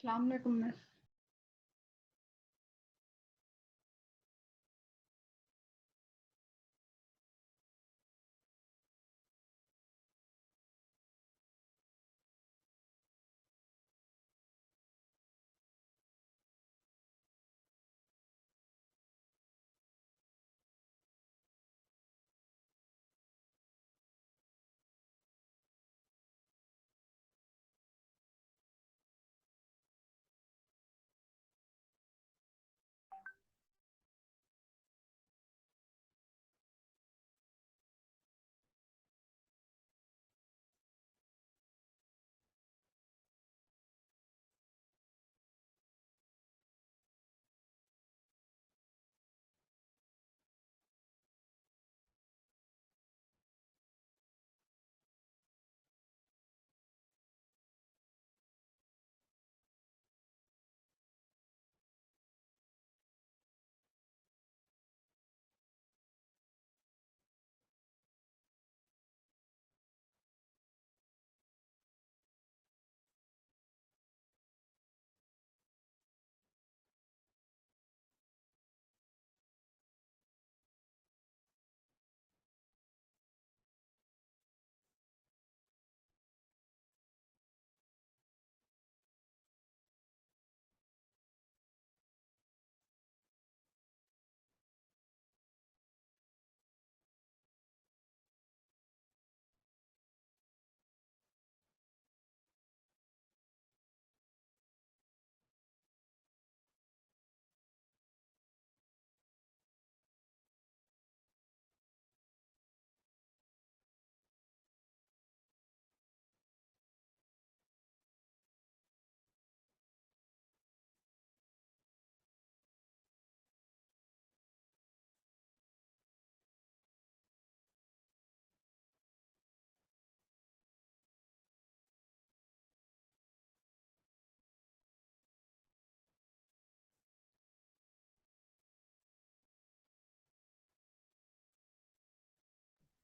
अस्सलाम वालेकुम miss.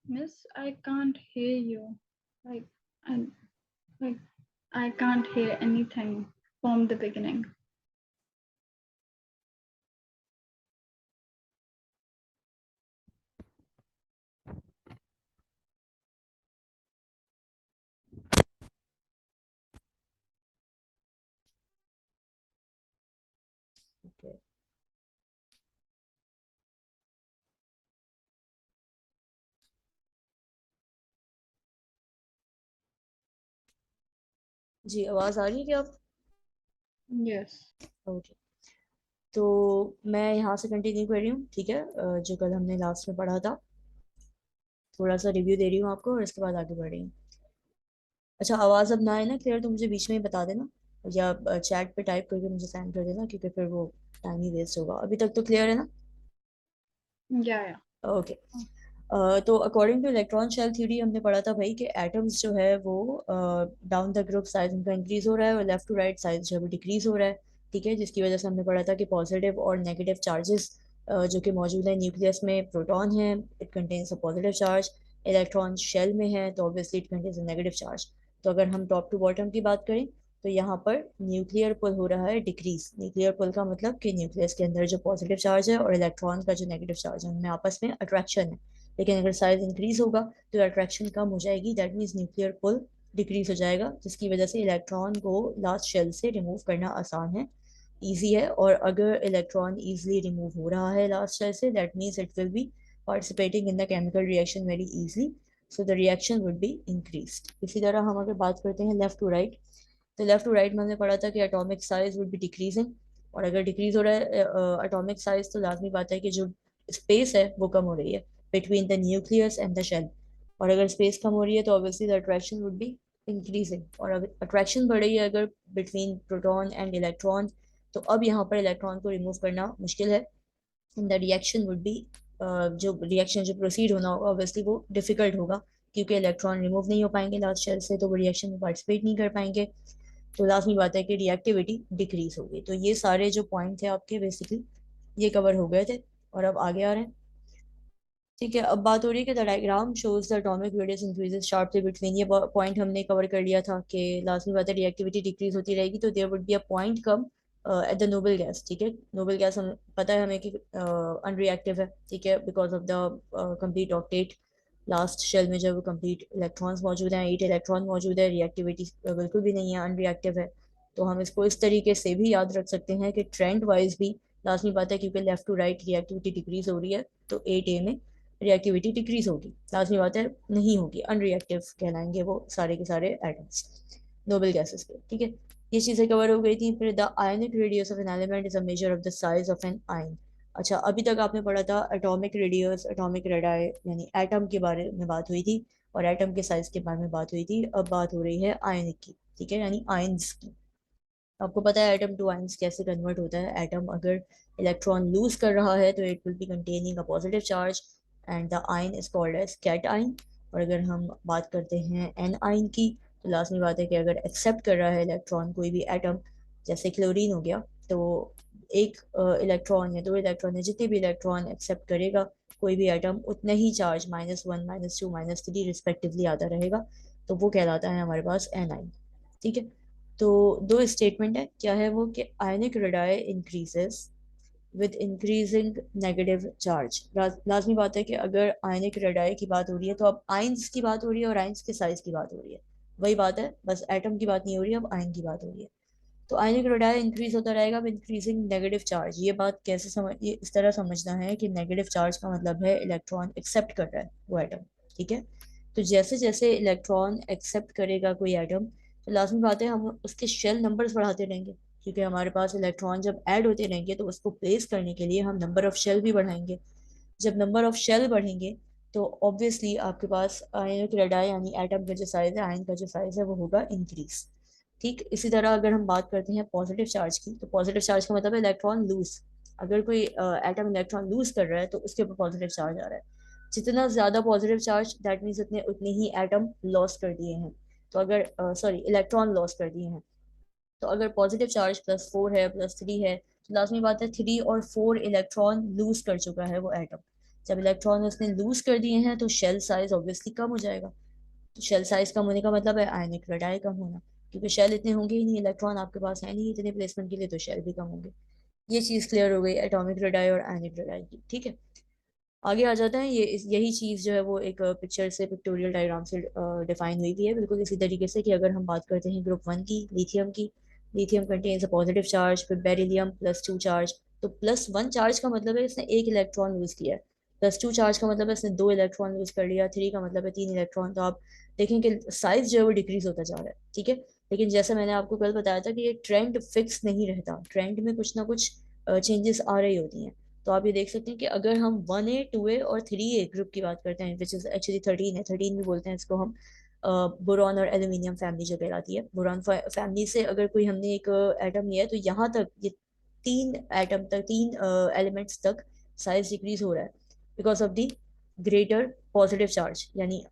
Miss, I can't hear you. Like, I like I can't hear anything from the beginning. Okay. जी आवाज़ आ रही है क्या आप? Yes. ओके। तो मैं यहाँ से कंटिन्यू कर रही हूँ, ठीक है। जो कल हमने लास्ट में पढ़ा था, थोड़ा सा रिव्यू दे रही हूँ आपको और इसके बाद आगे बढ़ रही हूँ। अच्छा, आवाज़ अब ना आए ना क्लियर तो मुझे बीच में ही बता देना, या चैट पे टाइप करके मुझे सेंड कर देना, क्योंकि फिर वो टाइम ही वेस्ट होगा। अभी तक तो क्लियर है ना? Yeah, yeah. ओके। तो according to electron shell theory हमने पढ़ा था भाई कि एटम्स जो है वो डाउन द ग्रुप साइज उनका इंक्रीज हो रहा है और लेफ्ट टू राइट साइज जो है वो डिक्रीज हो रहा है, ठीक है। जिसकी वजह से हमने पढ़ा था कि पॉजिटिव और नेगेटिव चार्जेस जो कि मौजूद है न्यूक्लियस में, प्रोटॉन है, it contains a positive charge. Electron shell में है तो obviously it contains a negative charge. तो अगर हम टॉप टू बॉटम की बात करें तो यहाँ पर न्यूक्लियर पुल हो रहा है डिक्रीज। न्यूक्लियर पुल का मतलब कि न्यूक्लियस के अंदर जो पॉजिटिव चार्ज है और इलेक्ट्रॉन का जो नेगेटिव चार्ज है उनमें आपस में अट्रैक्शन है। लेकिन अगर साइज इंक्रीज होगा तो अट्रैक्शन कम हो जाएगी, that means nuclear pull decrease हो जाएगा, जिसकी वजह से इलेक्ट्रॉन को लास्ट शेल से रिमूव करना आसान है, ईजी है। और अगर इलेक्ट्रॉन ईजिली रिमूव हो रहा है लास्ट शेल से, that means it will B participating in the chemical reaction very easily, so the reaction would be increased. इसी तरह हम अगर बात करते हैं लेफ्ट टू राइट, तो लेफ्ट टू राइट में हमने पढ़ा था कि atomic size would be decreasing. और अगर डिक्रीज हो रहा है एटॉमिक साइज तो लाजमी बात है कि जो स्पेस है वो कम हो रही है between the nucleus and the shell. और अगर स्पेस कम हो रही है तो obviously the attraction would be increasing. और अगर अट्रैक्शन बढ़ रही है अगर बिटवीन प्रोटॉन एंड इलेक्ट्रॉन, तो अब यहाँ पर इलेक्ट्रॉन को रिमूव करना मुश्किल है। द रिएक्शन वुड बी, जो रिएक्शन जो प्रोसीड होना होगा ऑब्वियसली वो डिफिकल्ट होगा, क्योंकि इलेक्ट्रॉन रिमूव नहीं हो पाएंगे लास्ट शेल से, तो वो रिएक्शन में पार्टिसिपेट नहीं कर पाएंगे। तो लाजमी बात है कि रिएक्टिविटी डिक्रीज होगी। तो ये सारे जो पॉइंट थे आपके बेसिकली ये कवर हो गए थे। और अब आगे आ रहे हैं। ठीक है, अब बात हो रही है कि the diagram shows the atomic radius increases sharply between, ये पॉइंट हमने कवर कर लिया था कि लाजमी बात है रिएक्टिविटी डिक्रीज होती रहेगी तो there would be a point come at the noble gas. ठीक है, नोबल गैस हम पता है हमें कि अनरिएक्टिव है, ठीक है, because of the complete octet. Last shell में जब कंप्लीट इलेक्ट्रॉन्स मौजूद हैं, 8 इलेक्ट्रॉन मौजूद है, रिएक्टिविटी बिल्कुल भी नहीं है, अनरिएक्टिव है। तो हम इसको इस तरीके से भी याद रख सकते हैं कि ट्रेंड वाइज भी लाजमी बात है क्योंकि left to right reactivity decrease हो रही है तो 8A में रिएक्टिविटी डिक्रीज होगी, लाजमी बात है नहीं होगी, अनरिएक्टिव कहलाएंगे वो सारे के सारे एटम्स नोबल गैसेस के। ठीक है, ये चीज़ें कवर हो गई थी। फिर the ionic radius of an element is a measure of the size of an ion. अच्छा, अभी तक आपने पढ़ा था एटॉमिक रेडियस, एटॉमिक रेडाई, यानी एटम के बारे में बात हुई थी और एटम के साइज के बारे में बात हुई थी। अब बात हो रही है आयनिक की, ठीक है, यानी आयंस की। आपको पता है एटम टू आयंस कैसे कन्वर्ट होता है। एटम अगर इलेक्ट्रॉन लूज कर रहा है तो it will be containing a positive charge and the ion is called as cation. और अगर हम बात करते हैं एन आयन की तो लाजमी बात है कि अगर एक्सेप्ट कर रहा है इलेक्ट्रॉन कोई भी एटम, जैसे क्लोरीन हो गया, तो एक इलेक्ट्रॉन या दो इलेक्ट्रॉन या जितने भी इलेक्ट्रॉन एक्सेप्ट करेगा कोई भी एटम, उतना ही चार्ज -1 -2 -3 रिस्पेक्टिवली आता रहेगा। तो वो कहलाता है हमारे पास एन आयन। ठीक है, तो दो स्टेटमेंट है, क्या है वो कि ionic radii increases with increasing negative charge. लाजमी बात है कि अगर आयनिक रेडाई की बात हो रही है तो अब आयंस की बात हो रही है और आयंस के साइज की बात हो रही है, वही बात है, बस एटम की बात नहीं हो रही है, अब आयन की बात हो रही है। तो आयनिक रेडाई इंक्रीज होता रहेगा विद इंक्रीजिंग नेगेटिव चार्ज। ये बात कैसे समझ, ये इस तरह समझना है कि नेगेटिव चार्ज का मतलब है इलेक्ट्रॉन एक्सेप्ट कर रहा है वो एटम। ठीक है, तो जैसे जैसे इलेक्ट्रॉन एक्सेप्ट करेगा कोई एटम तो लाजमी बात है हम उसके शेल नंबर्स बढ़ाते रहेंगे, क्योंकि हमारे पास इलेक्ट्रॉन जब ऐड होते रहेंगे तो उसको प्लेस करने के लिए हम नंबर ऑफ शेल भी बढ़ाएंगे। जब नंबर ऑफ शेल बढ़ेंगे तो ऑब्वियसली आपके पास आयनिक रेडाई यानी एटम का जो साइज है, आयन का जो साइज है वो होगा इंक्रीज। ठीक, इसी तरह अगर हम बात करते हैं पॉजिटिव चार्ज की तो पॉजिटिव चार्ज का मतलब है इलेक्ट्रॉन लूज। अगर कोई एटम इलेक्ट्रॉन लूज कर रहा है तो उसके ऊपर पॉजिटिव चार्ज आ रहा है। जितना ज्यादा पॉजिटिव चार्ज दैट मीन्स उतने उतने ही एटम लॉस कर दिए हैं। तो अगर सॉरी इलेक्ट्रॉन लॉस कर दिए हैं, तो अगर पॉजिटिव चार्ज +4 है +3 है तो लाजमी बात है 3 और 4 इलेक्ट्रॉन लूज कर चुका है वो एटम। जब इलेक्ट्रॉन उसने लूज कर दिए हैं तो शेल साइज ऑब्वियसली कम हो जाएगा। तो शेल साइज कम होने का मतलब है आयनिक रेडाई कम होना, क्योंकि शेल इतने होंगे ही नहीं, इलेक्ट्रॉन आपके पास है नहीं इतने प्लेसमेंट के लिए, तो शेल भी कम होंगे। ये चीज क्लियर हो गई एटॉमिक रेडाई और आयनिक रेडाई की। ठीक है, आगे आ जाते हैं। ये यही चीज जो है वो एक पिक्चर से, पिक्टोरियल डायग्राम से डिफाइन हुई भी है, बिल्कुल इसी तरीके से कि अगर हम बात करते हैं ग्रुप 1 की, लिथियम की। Lithium contains a positive charge, फिर बेरिलियम +2 चार्ज। तो +1 चार्ज का मतलब है इसने एक इलेक्ट्रॉन लूज किया है, +2 चार्ज का मतलब है इसने दो इलेक्ट्रॉन लूज कर लिया, 3 का मतलब है 3 इलेक्ट्रॉन। तो आप देखें कि साइज जो है वो डिक्रीज होता जा रहा है। ठीक है, लेकिन जैसे मैंने आपको कल बताया था कि ये ट्रेंड फिक्स नहीं रहता, ट्रेंड में कुछ ना कुछ चेंजेस आ रही होती हैं। तो आप ये देख सकते हैं कि अगर हम 1A 2A और 3A ग्रुप की बात करते हैं, विच इज एक्चुअली 13 है, 13 भी बोलते हैं इसको हम, बोरॉन और एल्यूमिनियम फैमिली जो कहलाती है, बोरॉन फैमिली से अगर कोई हमने एक एटम लिया है तो यहाँ तक ये 3 एटम तक, 3 एलिमेंट्स तक साइज डिक्रीज हो रहा है because of the greater positive charge, यानी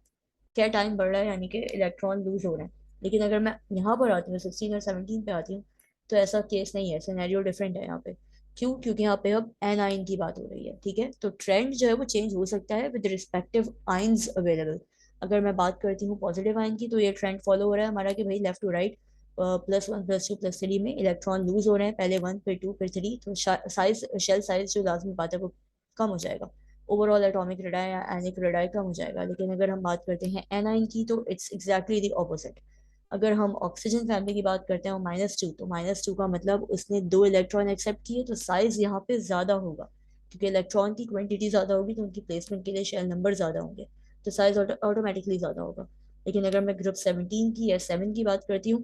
क्या टाइम बढ़ रहा है यानी कि इलेक्ट्रॉन लूज हो रहे हैं। लेकिन अगर मैं यहाँ पर आती हूँ 16 और 17 पे आती हूँ तो ऐसा केस नहीं है, सिनेरियो डिफरेंट है यहाँ पे। क्यों? क्योंकि यहाँ पे अब एन आइन की बात हो रही है। ठीक है, तो ट्रेंड जो है वो चेंज हो सकता है विद रिस्पेक्टिव आइंस अवेलेबल। अगर मैं बात करती हूँ पॉजिटिव आइन की तो ये ट्रेंड फॉलो हो रहा है हमारा कि भाई लेफ्ट टू राइट, +1 +2 +3 में इलेक्ट्रॉन लूज हो रहे हैं, पहले 1 फिर 2 फिर 3, तो साइज, शेल साइज जो लाजमी बात है वो कम हो जाएगा। ओवरऑल एटॉमिक रेडाई या एनिक रेडाई कम हो जाएगा। लेकिन अगर हम बात करते हैं एनाइन की तो इट्स एग्जैक्टली द ऑपोजिट। अगर हम ऑक्सीजन फैमिली की बात करते हैं -2, तो -2 का मतलब उसने दो इलेक्ट्रॉन एक्सेप्ट किए तो साइज यहाँ पे ज्यादा होगा, क्योंकि इलेक्ट्रॉन की क्वांटिटी ज्यादा होगी तो उनकी प्लेसमेंट के लिए शेल नंबर ज्यादा होंगे, तो साइज ऑटोमेटिकली ज्यादा होगा। लेकिन अगर मैं ग्रुप 17 की या 7 की बात करती हूँ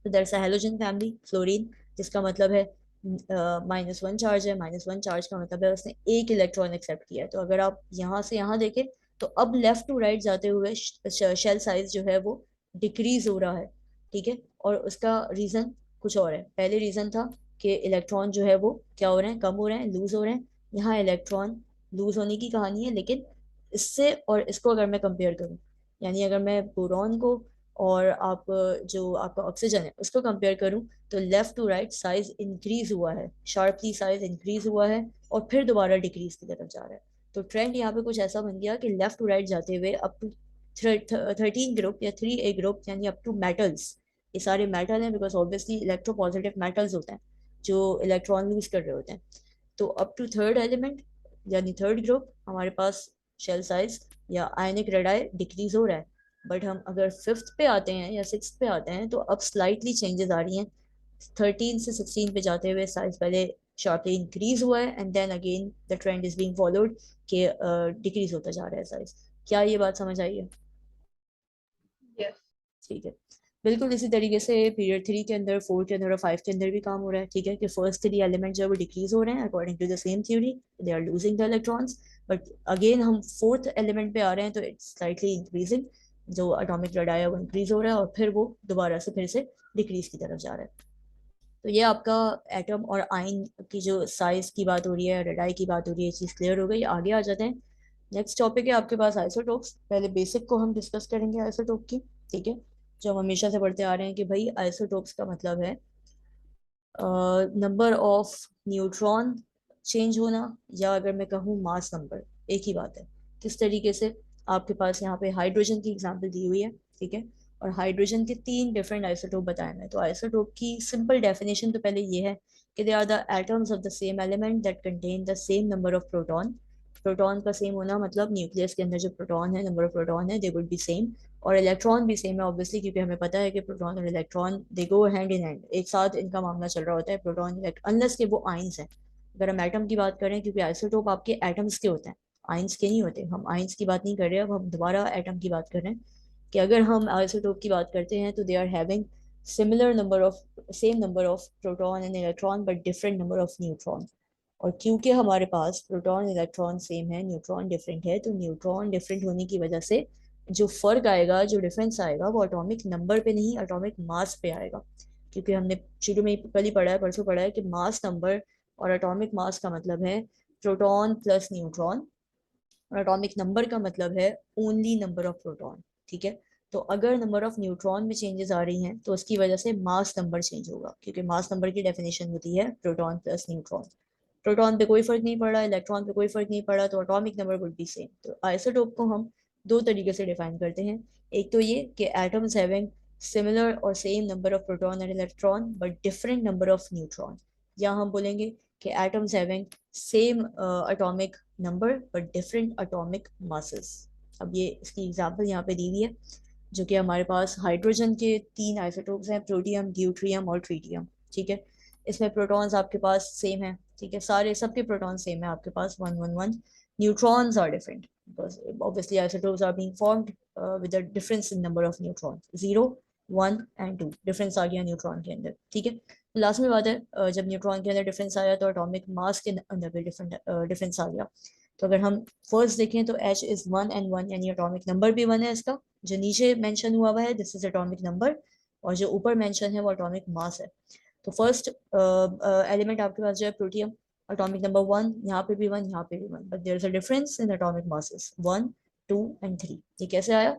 तो that's a halogen family, fluorine, जिसका मतलब है -1 चार्ज है। -1 चार्ज का मतलब है उसने एक इलेक्ट्रॉन एक्सेप्ट किया है। तो अगर आप यहाँ से यहाँ देखें तो अब लेफ्ट टू राइट जाते हुए शेल साइज जो है वो डिक्रीज हो रहा है। ठीक है, और उसका रीजन कुछ और है। पहले रीजन था कि इलेक्ट्रॉन जो है वो क्या हो रहे हैं, कम हो रहे हैं, लूज हो रहे हैं। यहाँ इलेक्ट्रॉन लूज होने की कहानी है, लेकिन इससे और इसको अगर मैं कंपेयर करूँ, यानी अगर मैं बोरॉन को और आप जो आपका ऑक्सीजन है उसको कंपेयर करूं तो left to right size increase हुआ है, शार्पली साइज इंक्रीज हुआ है और फिर दोबारा डिक्रीज की तरफ जा रहा है। तो ट्रेंड यहाँ पे कुछ ऐसा बन गया कि लेफ्ट टू राइट जाते हुए अप टू 13 ग्रुप या 3A ग्रुप, यानी अप टू मेटल्स। ये सारे मेटल हैं बिकॉज ऑब्वियसली इलेक्ट्रोपॉजिटिव मेटल्स होते हैं जो इलेक्ट्रॉन लूज कर रहे होते हैं। तो अप टू थर्ड एलिमेंट यानी थर्ड ग्रुप हमारे पास शेल साइज या आयनिक रेडाई डिक्रीज हो रहा है। बट हम अगर फिफ्थ पे आते हैं या सिक्स पे आते हैं तो अब स्लाइटली चेंजेस आ रही हैं। 13 से 16 पे जाते हुए साइज पहले शार्पली इंक्रीज हुआ है and then again the trend is being followed कि डिक्रीज होता जा रहा है साइज। क्या ये बात समझ आई है? Yes. ठीक है। बिल्कुल इसी तरीके से पीरियड 3 के अंदर, 4 के अंदर और 5 के अंदर भी काम हो रहा है। ठीक है कि फर्स्ट 3 एलिमेंट जो है वो डिक्रीज हो रहे हैं according to the same theory, they are losing the electrons. But again हम फोर्थ एलिमेंट पे आ रहे हैं तो इट्स स्लाइटली इंक्रीजिंग, जो एटॉमिक रेडाई है वो इंक्रीज हो रहा है और फिर वो दोबारा से फिर से डिक्रीज की तरफ जा रहा है। तो ये आपका एटम और आयन की जो साइज की बात हो रही है, रेडाई की बात हो रही है, चीज क्लियर हो गई। आगे आ जाते हैं। नेक्स्ट टॉपिक है आपके पास आइसोटोप्स। पहले बेसिक को हम डिस्कस करेंगे आइसोटोप की। ठीक है, जो हम हमेशा से पढ़ते आ रहे हैं कि भाई आइसोटोप्स का मतलब है नंबर ऑफ न्यूट्रॉन चेंज होना, या अगर मैं कहूँ मास नंबर, एक ही बात है। किस तरीके से? आपके पास यहाँ पे हाइड्रोजन की एग्जांपल दी हुई है। ठीक है, और हाइड्रोजन के 3 डिफरेंट आइसोटोप बताए हैं। तो आइसोटोप की सिंपल डेफिनेशन तो पहले ये है कि they are the atoms of the same element that contain the same number of proton. Proton का सेम होना मतलब न्यूक्लियस के अंदर जो प्रोटॉन है, नंबर ऑफ प्रोटॉन है, दे वुड बी सेम। और इलेक्ट्रॉन भी सेम है ऑब्वियसली, क्योंकि हमें पता है कि प्रोटॉन और electron they go hand in hand, एक साथ इनका मामला चल रहा होता है, प्रोटॉन इलेक्ट्रॉन, अनलेस के वो आइंस हैं। अगर हम एटम की बात करें, क्योंकि आइसोटोप आपके एटम्स के होते हैं, आइंस के नहीं होते। हम आइंस की बात नहीं कर रहे, अब हम दोबारा एटम की बात कर रहे हैं कि अगर हम आइसोटोप की बात करते हैं तो they are having similar number of, same number of proton and electron but different number of neutron. और क्योंकि हमारे पास प्रोटॉन इलेक्ट्रॉन सेम है, न्यूट्रॉन डिफरेंट है, तो न्यूट्रॉन डिफरेंट होने की वजह से जो फर्क आएगा, जो डिफरेंस आएगा, वो एटॉमिक नंबर पे नहीं, एटॉमिक मास पे आएगा। क्योंकि हमने शुरू में कल ही पढ़ा है, परसों पढ़ा है कि मास नंबर और एटॉमिक मास का मतलब है प्रोटॉन प्लस न्यूट्रॉन, और एटॉमिक नंबर का मतलब है ओनली नंबर ऑफ प्रोटॉन। ठीक है, तो अगर नंबर ऑफ न्यूट्रॉन में चेंजेस आ रही हैं तो उसकी वजह से मास नंबर चेंज होगा, क्योंकि मास नंबर की डेफिनेशन होती है प्रोटॉन प्लस न्यूट्रॉन। प्रोटॉन पे कोई फर्क नहीं पड़ा, इलेक्ट्रॉन पे कोई फर्क नहीं पड़ा, तो atomic number would be same. तो आइसोटोप को हम दो तरीके से डिफाइन करते हैं। एक तो ये कि एटम्स हैविंग सिमिलर और same number of proton and electron but different number of neutron, या हम बोलेंगे कि atoms having same atomic number but different atomic masses. अब ये इसकी एग्जांपल यहाँ पे दी हुई है, जो कि हमारे पास हाइड्रोजन के 3 आइसोटोप्स हैं, प्रोटियम, ड्यूट्रियम और ट्रीटियम। ठीक है, इसमें प्रोटॉन्स आपके पास सेम है। ठीक है, सारे सबके प्रोटॉन सेम है आपके पास 111। Neutrons are different because obviously isotopes are being formed with a difference in number of neutron, 0, 1 and 2 difference आ गया न्यूट्रॉन के अंदर। ठीक है, लास्ट में बात है जब न्यूट्रॉन के अंदर डिफरेंस आया तो एटॉमिक मास के अंदर भी डिफरेंस आ गया। तो अगर हम फर्स्ट देखें तो H इज 1 and 1, यानी एटॉमिक नंबर भी 1 है इसका। जो नीचे मेंशन हुआ है दिस इज एटॉमिक नंबर, और जो ऊपर मेंशन है वो एटॉमिक मास है। तो फर्स्ट एलिमेंट आपके पास जो है प्रोटियम, एटॉमिक नंबर 1, यहाँ पे भी 1, यहाँ पे भी 1, but there is a difference in atomic masses 1, 2 and 3। ये कैसे आया?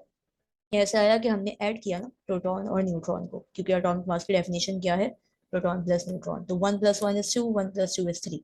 ये ऐसे आया कि हमने ऐड किया ना प्रोटॉन और न्यूट्रॉन को, क्योंकि एटॉमिक मास की डेफिनेशन क्या है? Proton plus neutron. तो 1 + 1 = 2, 1 + 2 = 3।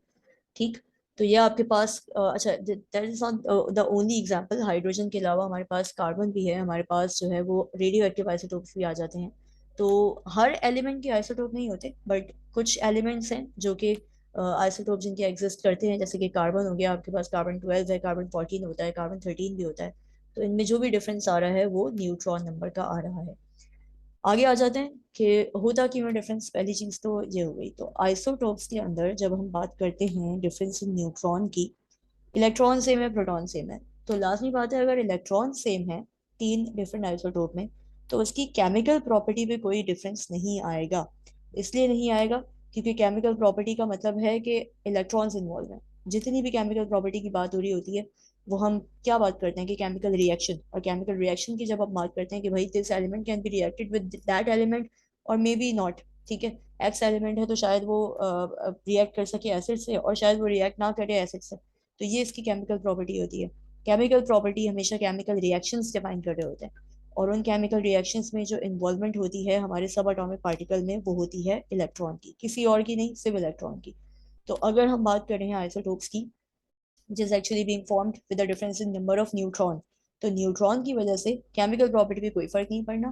ठीक, तो ये आपके पास अच्छा, that is not the only example. Hydrogen के अलावा हमारे पास कार्बन भी है, हमारे पास जो है वो रेडियो एक्टिव आइसोटोप्स भी आ जाते हैं। तो हर एलिमेंट के आइसोटोप नहीं होते, बट कुछ एलिमेंट्स हैं जो कि आइसोटोप जिनके एग्जिस्ट करते हैं, जैसे कि कार्बन हो गया, आपके पास कार्बन 12 है, कार्बन 14 होता है, कार्बन 13 भी होता है। तो इनमें जो भी डिफरेंस आ रहा है वो न्यूट्रॉन नंबर का आ रहा है। आगे आ जाते हैं कि होता क्यों है डिफरेंस। पहली चीज तो ये हो गई। तो आइसोटोप्स के अंदर जब हम बात करते हैं डिफरेंस इन न्यूट्रॉन की, इलेक्ट्रॉन सेम है, प्रोटॉन सेम है, तो लाजमी बात है अगर इलेक्ट्रॉन सेम है 3 डिफरेंट आइसोटोप में, तो उसकी केमिकल प्रॉपर्टी पे कोई डिफरेंस नहीं आएगा। इसलिए नहीं आएगा क्योंकि केमिकल प्रॉपर्टी का मतलब है कि इलेक्ट्रॉन्स इन्वॉल्व हैं। जितनी भी केमिकल प्रॉपर्टी की बात हो रही होती है वो हम क्या बात करते हैं कि केमिकल रिएक्शन, और केमिकल रिएक्शन की जब आप बात करते हैं कि भाई this element can be reacted with that element और मे बी नॉट। ठीक है, एक्स एलिमेंट है तो शायद वो रिएक्ट कर सके एसिड से, और शायद वो रिएक्ट ना करे एसिड से। तो ये इसकी केमिकल प्रॉपर्टी होती है। केमिकल प्रॉपर्टी हमेशा केमिकल रिएक्शंस डिफाइन कर रहे होते हैं, और उन केमिकल रिएक्शंस में जो इन्वॉल्वमेंट होती है हमारे सब एटॉमिक पार्टिकल में, वो होती है इलेक्ट्रॉन की, किसी और की नहीं, सिर्फ इलेक्ट्रॉन की। तो अगर हम बात कर रहे हैं आइसोटोप्स की, which is actually being formed with a difference in number of neutron. तो न्यूट्रॉन की वजह से केमिकल प्रॉपर्टी पे कोई फर्क नहीं पड़ना,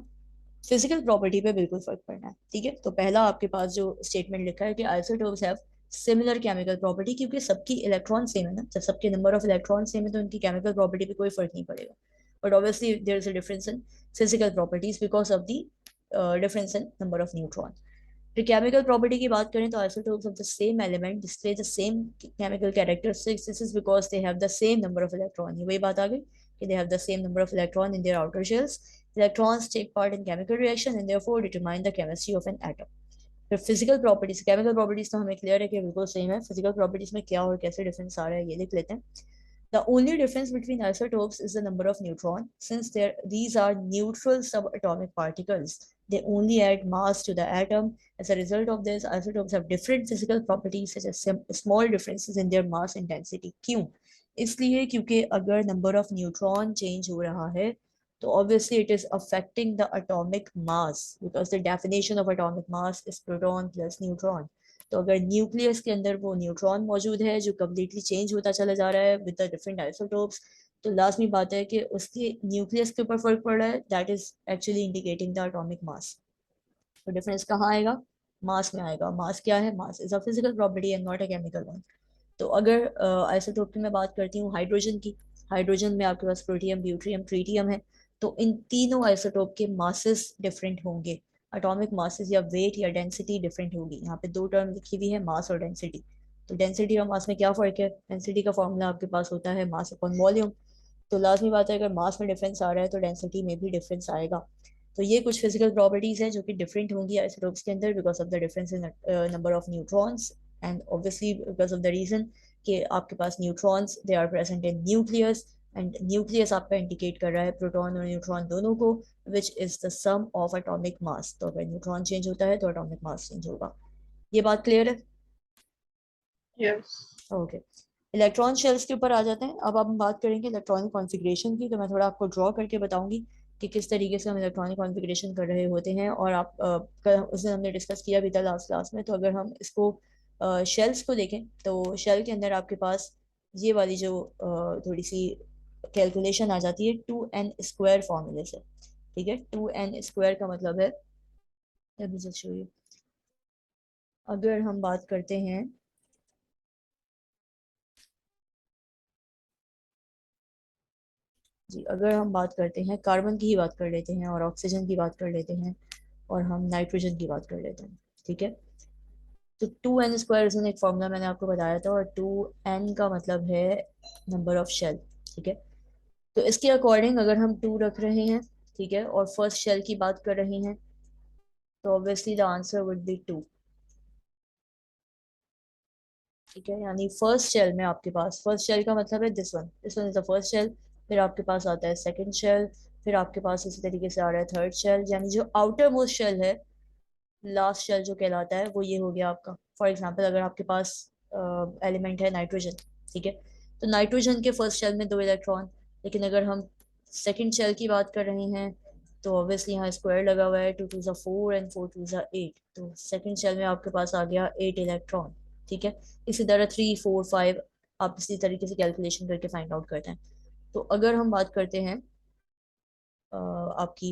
फिजिकल प्रॉपर्टी पे बिल्कुल फर्क पड़ना है। ठीक है, तो पहला आपके पास जो स्टेटमेंट लिखा है कि isotopes have similar chemical property, क्योंकि सबकी इलेक्ट्रॉन सेम है ना, जब सबके नंबर ऑफ इलेक्ट्रॉन सेम है तो उनकी केमिकल प्रॉपर्टी पे कोई फर्क नहीं पड़ेगा। But obviously there is a difference in physical properties because of the difference in number of neutron. फिर केमिकल प्रॉपर्टी की बात करें तो isotopes of the same element display the same chemical characteristics, this is because they have the same number of electron. ये वही बात आ गई कि they have the same number of electron in their outer shells. Electrons take part in chemical reaction and therefore determine the chemistry of an atom. फिर physical properties, chemical properties तो हमें clear है कि बिल्कुल सेम है, physical properties में क्या और कैसे डिफरेंस आ रहा है ये देख लेते हैं। The only difference between isotopes is the number of neutron. Since these are neutral subatomic particles, they only add mass to the atom. As a result of this, isotopes have different physical properties such as small differences in their mass intensity. क्यों? इसलिए क्योंकि अगर number of neutron change हो रहा है तो obviously it is affecting the atomic mass because the definition of atomic mass is proton plus neutron. तो अगर न्यूक्लियस के अंदर वो न्यूट्रॉन मौजूद है जो कम्प्लीटली चेंज होता चला जा रहा है विद द डिफरेंट आइसोटोप्स, तो लाजमी बात है कि उसके न्यूक्लियस के ऊपर फर्क पड़ रहा है, that is actually indicating the atomic mass. तो डिफरेंस कहाँ आएगा? मास में आएगा। मास क्या है? Mass is a physical property and not a chemical one. तो अगर आइसोटोप की मैं बात करती हूँ हाइड्रोजन की, हाइड्रोजन में आपके पास प्रोटियम, ड्यूट्रियम, ट्रीटियम है, तो इन तीनों आइसोटोप के मासेस डिफरेंट होंगे, एटॉमिक मासेस या वेट या डेंसिटी डिफरेंट होगी। यहाँ पे दो टर्म लिखी हुई है, मास और डेंसिटी। तो डेंसिटी और मास में क्या फर्क है? डेंसिटी का फॉर्मूला आपके पास होता है मास अपॉन वॉल्यूम। तो लाजमी बात है अगर मास में डिफरेंस आ रहा है तो डेंसिटी में भी डिफरेंस आएगा। तो ये कुछ फिजिकल प्रॉपर्टीज हैं जो कि डिफरेंट होंगी आइसोटोप्स के अंदर because of the difference in number of neutrons and obviously because of the reason कि आपके पास neutrons they are present in nucleus and nucleus आपका इंडिकेट कर रहा है प्रोटॉन और न्यूट्रॉन दोनों को, which is the sum of atomic mass. तो अगर न्यूट्रॉन चेंज होता है तो एटॉमिक मास चेंज होगा। ये बात क्लियर है? Yes. ओके, इलेक्ट्रॉन शेल्स के ऊपर आ जाते हैं। अब हम बात करेंगे इलेक्ट्रॉनिक कॉन्फ़िगरेशन की, तो मैं थोड़ा आपको ड्रॉ करके बताऊंगी कि किस तरीके से हम इलेक्ट्रॉनिक कॉन्फ़िगरेशन कर रहे होते हैं। और आप उस दिन हमने डिस्कस किया भी था लास्ट क्लास में। तो अगर हम इसको शेल्स को देखें तो शेल के अंदर आपके पास ये वाली जो थोड़ी सी कैलकुलेशन आ जाती है 2n² फॉर्मूले से। ठीक है, 2n² का मतलब है, let me just show you। अगर हम बात करते हैं जी, अगर हम बात करते हैं कार्बन की ही बात कर लेते हैं और ऑक्सीजन की बात कर लेते हैं और हम नाइट्रोजन की बात कर लेते हैं। ठीक है, तो 2n² एक फॉर्मूला मैंने आपको बताया था और 2n का मतलब है नंबर ऑफ शेल। ठीक है, तो इसके अकॉर्डिंग अगर हम 2 रख रहे हैं, ठीक है, और फर्स्ट शेल की बात कर रहे हैं तो obviously the answer would be 2। ठीक है, यानी फर्स्ट शेल में आपके पास, फर्स्ट शेल का मतलब है this one is the first shell. फिर आपके पास आता है सेकंड शेल, फिर आपके पास इसी तरीके से आ रहा है थर्ड शेल, यानी जो आउटर मोस्ट शेल है, लास्ट शेल जो कहलाता है वो ये हो गया आपका। फॉर एग्जांपल अगर आपके पास एलिमेंट है नाइट्रोजन, ठीक है, तो नाइट्रोजन के फर्स्ट शेल में 2 इलेक्ट्रॉन, लेकिन अगर हम सेकंड शेल की बात कर रहे हैं तो ऑब्वियसली यहाँ स्क्वायर लगा हुआ है, 2 2 4 एंड 4 2 8, तो सेकंड शेल में आपके पास आ गया 8 इलेक्ट्रॉन। ठीक है, इसी तरह 3 4 5 आप इसी तरीके से कैलकुलेशन करके फाइंड आउट करते हैं। तो अगर हम बात करते हैं आपकी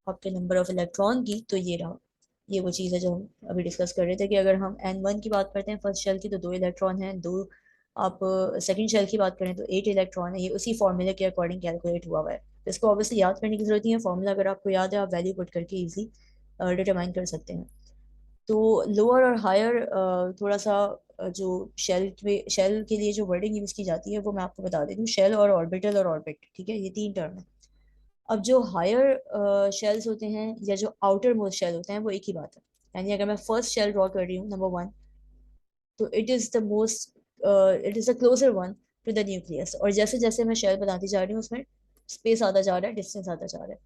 आपके नंबर ऑफ इलेक्ट्रॉन की, तो ये रहा, ये वो चीज़ है जो हम अभी डिस्कस कर रहे थे कि अगर हम n1 की बात करते हैं फर्स्ट शेल की तो 2 इलेक्ट्रॉन है, दो आप सेकंड शेल की बात करें तो 8 इलेक्ट्रॉन है। ये उसी फॉर्मूले के अकॉर्डिंग कैलकुलेट हुआ हुआ है, तो इसको ऑब्वियसली याद करने की जरूरत नहीं है। फॉर्मूला अगर आपको याद है आप वैल्यू पुट करके इजी डिटरमाइन कर सकते हैं। तो लोअर और हायर थोड़ा सा जो शेल के लिए जो वर्डिंग यूज की जाती है वो मैं आपको बता देती हूँ, शेल और ऑर्बिटल और ऑर्बिट। ठीक है, ये 3 टर्म है। अब जो हायर शेल्स होते हैं या जो आउटर मोस्ट शेल होते हैं वो एक ही बात है। यानी अगर मैं फर्स्ट शेल ड्रॉ कर रही हूँ नंबर 1, तो it is the closer one to the nucleus, और जैसे जैसे मैं शेल बनाती जा रही हूँ उसमें स्पेस आता जा रहा है, डिस्टेंस आता जा रहा है।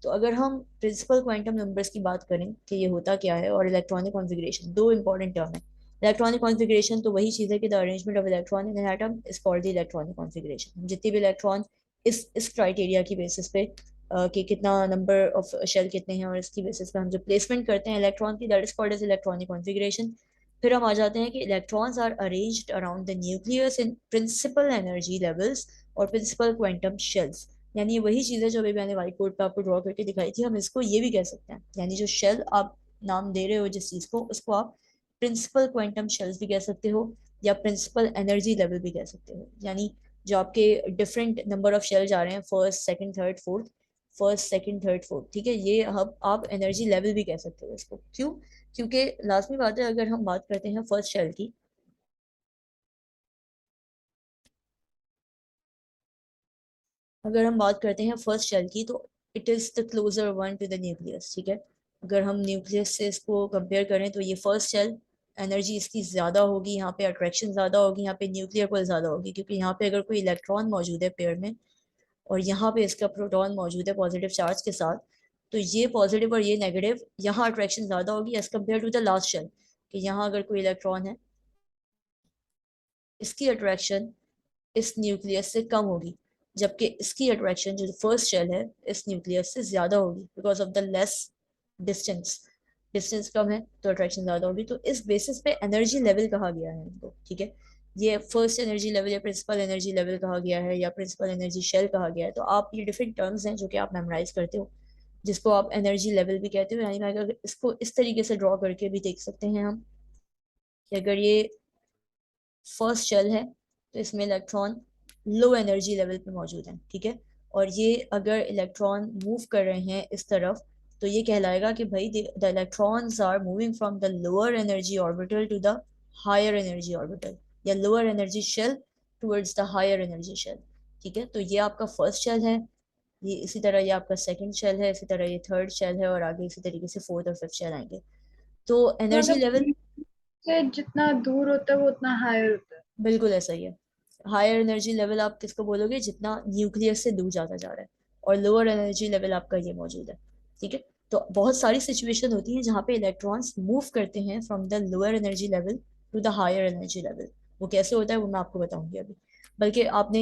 तो अगर हम प्रिंसिपल क्वांटम नंबर्स की बात करें कि ये होता क्या है, और इलेक्ट्रॉनिक कॉन्फ़िगरेशन, दो इंपॉर्टेंट टर्म है। इलेक्ट्रॉनिक कॉन्फ़िगरेशन तो वही चीज़ है कि the arrangement of electron in an atom is called the electronic configuration. जितने भी इलेक्ट्रॉन इस क्राइटेरिया की बेसिस पे कि कितना नंबर ऑफ शेल कितने हैं और इसकी बेसिस पे हम जो प्लेसमेंट करते हैं इलेक्ट्रॉन की, that is called as electronic configuration. फिर हम आ जाते हैं कि electrons are arranged around the nucleus in principal energy levels और प्रिंसिपल क्वांटम शेल्स। यानी ये वही चीज़ है जो अभी मैंने व्हाइट बोर्ड पे आपको ड्रॉ करके दिखाई थी, हम इसको ये भी कह सकते हैं। यानी जो शेल आप नाम दे रहे हो जिस चीज़ को, उसको आप प्रिंसिपल क्वांटम शेल्स भी कह सकते हो या प्रिंसिपल एनर्जी लेवल भी कह सकते हो। यानी जो आपके डिफरेंट नंबर ऑफ शेल जा रहे हैं, first second third fourth, first second third fourth, ठीक है, ये आप एनर्जी लेवल भी कह सकते हो इसको। क्यों? क्योंकि लाजमी बात है, अगर हम बात करते हैं फर्स्ट शेल की, अगर हम बात करते हैं फर्स्ट शेल की, तो it is the closer one to the nucleus, ठीक है। अगर हम न्यूक्लियस से इसको कंपेयर करें तो ये फर्स्ट शेल, एनर्जी इसकी ज्यादा होगी, यहाँ पे अट्रैक्शन ज्यादा होगी, यहाँ पे न्यूक्लियर पुल ज्यादा होगी, क्योंकि यहाँ पे अगर कोई इलेक्ट्रॉन मौजूद है पेयर में और यहाँ पे इसका प्रोटॉन मौजूद है पॉजिटिव चार्ज के साथ, तो ये पॉजिटिव और ये नेगेटिव, यहाँ अट्रैक्शन ज्यादा होगी as compare to the last shell. कि यहाँ अगर कोई इलेक्ट्रॉन है, इसकी अट्रैक्शन इस न्यूक्लियस से कम होगी, जबकि इसकी अट्रैक्शन जो फर्स्ट शेल है इस न्यूक्लियस से ज्यादा होगी, because of the less distance. Distance कम है तो अट्रैक्शन ज्यादा होगी। तो इस बेसिस पे एनर्जी लेवल कहा गया है इनको, ठीक है। ये फर्स्ट एनर्जी लेवल या प्रिंसिपल एनर्जी लेवल कहा गया है या प्रिंसिपल एनर्जी शेल कहा गया है। तो आप ये डिफरेंट टर्म्स हैं जो कि आप मेमोराइज करते हो, जिसको आप एनर्जी लेवल भी कहते हो। यानी अगर इसको इस तरीके से ड्रॉ करके भी देख सकते हैं हम, कि अगर ये फर्स्ट शेल है तो इसमें इलेक्ट्रॉन लो एनर्जी लेवल पे मौजूद है, ठीक है। और ये अगर इलेक्ट्रॉन मूव कर रहे हैं इस तरफ, तो ये कहलाएगा कि भाई the electrons are moving from the lower energy orbital to the higher energy orbital, या lower energy shell towards the higher energy shell, ठीक है। तो ये आपका फर्स्ट शेल है, ये इसी तरह ये आपका सेकंड शेल है, इसी तरह ये थर्ड शेल है, और आगे इसी तरीके से फोर्थ और फिफ्थ शेल आएंगे। तो एनर्जी मतलब लेवल से जितना दूर होता है वो उतना हायर होता है। बिल्कुल ऐसा ही है। हायर एनर्जी लेवल आप किसको बोलोगे? जितना न्यूक्लियस से दूर जाता जा रहा है। और लोअर एनर्जी लेवल आपका ये मौजूद है, ठीक है। तो बहुत सारी सिचुएशन होती हैं जहाँ पे इलेक्ट्रॉन्स मूव करते हैं from the lower energy level to the higher energy level. वो कैसे होता है वो मैं आपको बताऊंगी अभी। बल्कि आपने